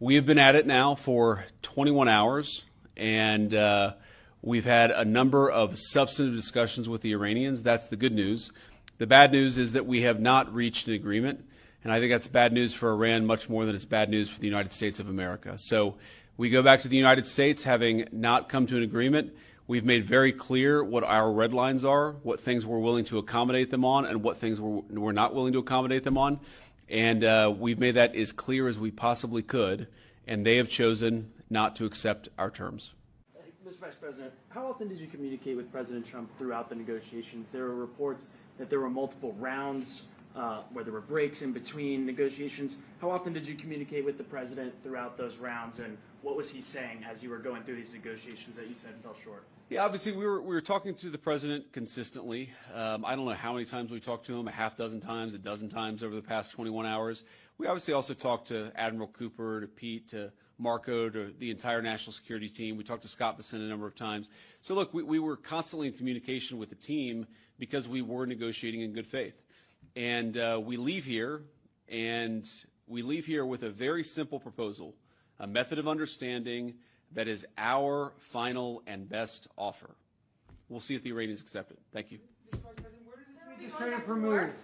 We have been at it now for 21 hours, and we've had a number of substantive discussions with the Iranians. That's the good news. The bad news is that we have not reached an agreement, and I think that's bad news for Iran much more than it's bad news for the United States of America. So we go back to the United States having not come to an agreement. We've made very clear what our red lines are, what things we're willing to accommodate them on, and what things we're not willing to accommodate them on. And we've made that as clear as we possibly could, and they have chosen not to accept our terms. Mr. Vice President, how often did you communicate with President Trump throughout the negotiations? There were reports that there were multiple rounds where there were breaks in between negotiations. How often did you communicate with the president throughout those rounds, and what was he saying as you were going through these negotiations that you said fell short? Yeah, obviously we were talking to the president consistently. I don't know how many times we talked to him, a half dozen times, a dozen times over the past 21 hours. We obviously also talked to Admiral Cooper, to Pete, to Marco, to the entire national security team. We talked to Scott Bessent a number of times. So look, we were constantly in communication with the team because we were negotiating in good faith. And we leave here with a very simple proposal, a method of understanding that is our final and best offer. We'll see if the Iranians accept it. Thank you. Mr. President, where does this leave the Senate for moves?